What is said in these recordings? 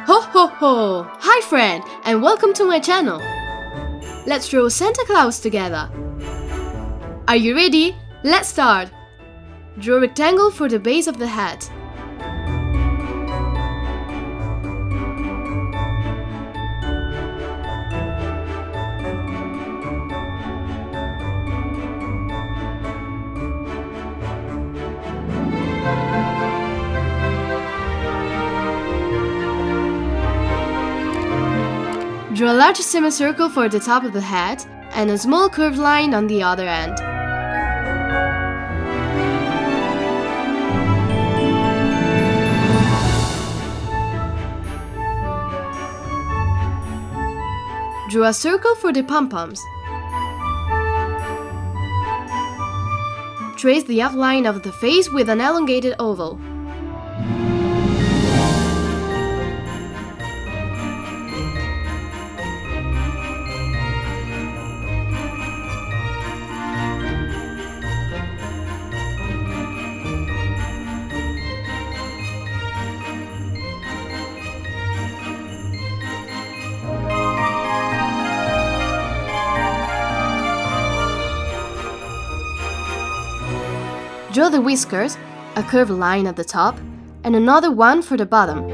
Ho ho ho! Hi friend, and welcome to my channel. Let's draw Santa Claus together. Are you ready? Let's start. Draw a rectangle for the base of the hat. Draw a large semicircle for the top of the hat and a small curved line on the other end. Draw a circle for the pom-poms. Trace the outline of the face with an elongated oval. Draw the whiskers, a curved line at the top, and another one for the bottom.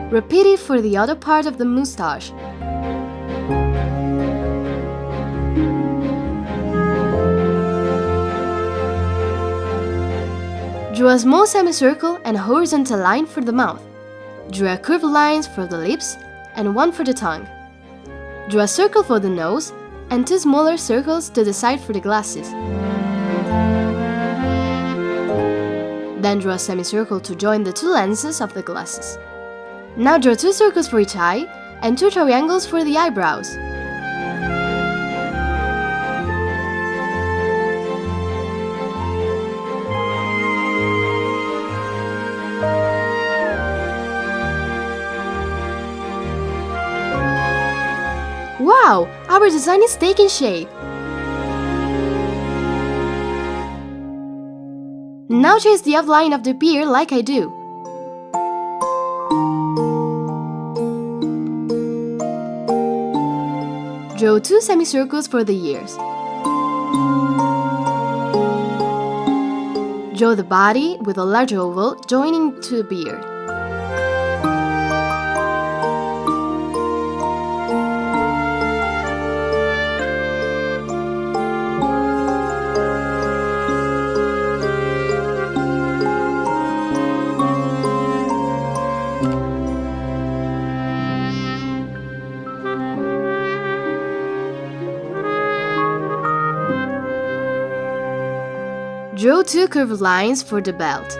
Repeat it for the other part of the moustache. Draw a small semicircle and a horizontal line for the mouth. Draw curved lines for the lips and one for the tongue. Draw a circle for the nose and two smaller circles to the side for the glasses. Then draw a semicircle to join the two lenses of the glasses. Now draw two circles for each eye and two triangles for the eyebrows. Wow! Our design is taking shape! Now trace the outline of the beard like I do. Draw two semicircles for the ears. Draw the body with a large oval joining to the beard. Draw two curved lines for the belt.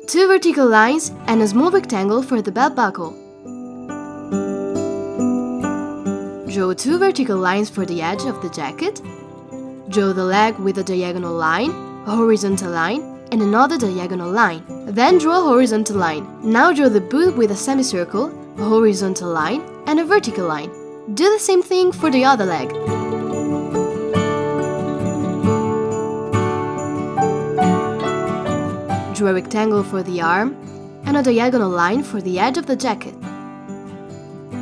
Two vertical lines and a small rectangle for the belt buckle. Draw two vertical lines for the edge of the jacket. Draw the leg with a diagonal line, a horizontal line, and another diagonal line. Then draw a horizontal line. Now draw the boot with a semicircle, a horizontal line, and a vertical line. Do the same thing for the other leg. Draw a rectangle for the arm and a diagonal line for the edge of the jacket.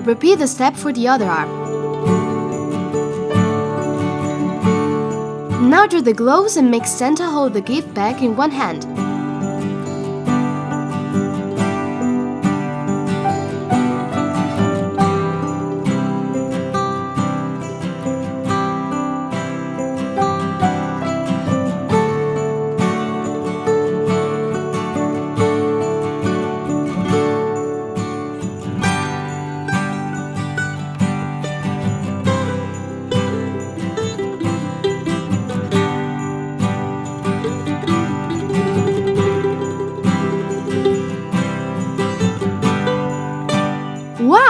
Repeat the step for the other arm. Now draw the gloves and make Santa hold the gift bag in one hand.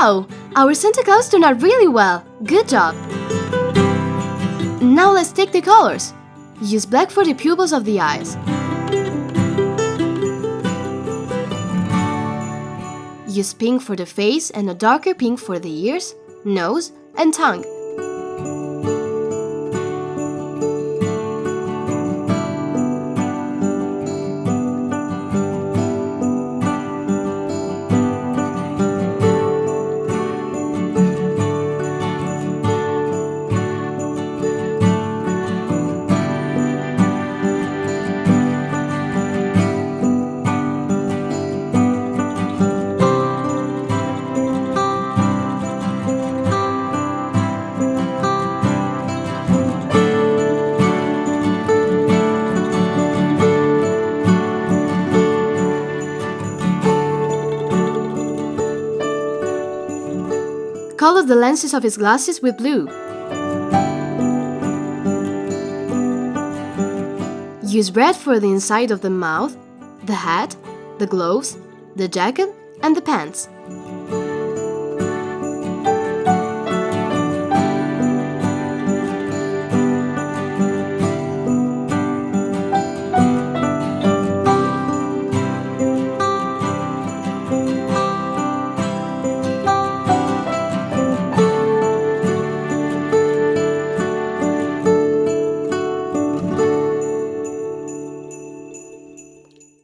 Wow! Our Santa Claus turned out really well. Good job! Now let's take the colors. Use black for the pupils of the eyes. Use pink for the face and a darker pink for the ears, nose, and tongue. Color the lenses of his glasses with blue. Use red for the inside of the mouth, the hat, the gloves, the jacket, and the pants.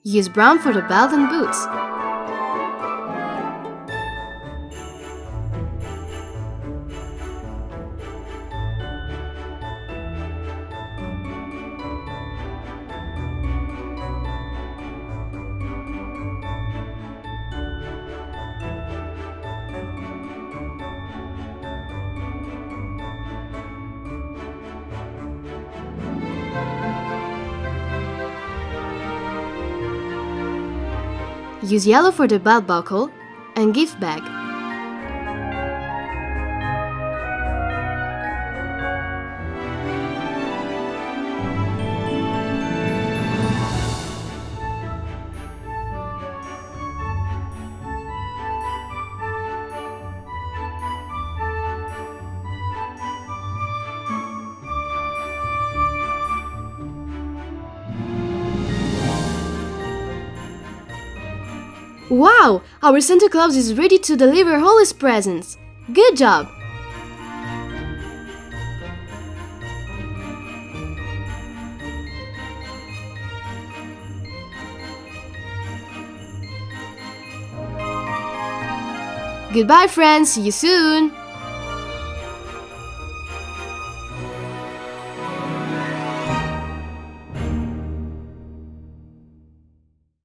Use brown for the belt and boots. Use yellow for the belt buckle and gift bag. Wow! Our Santa Claus is ready to deliver all his presents! Good job! Goodbye, friends! See you soon!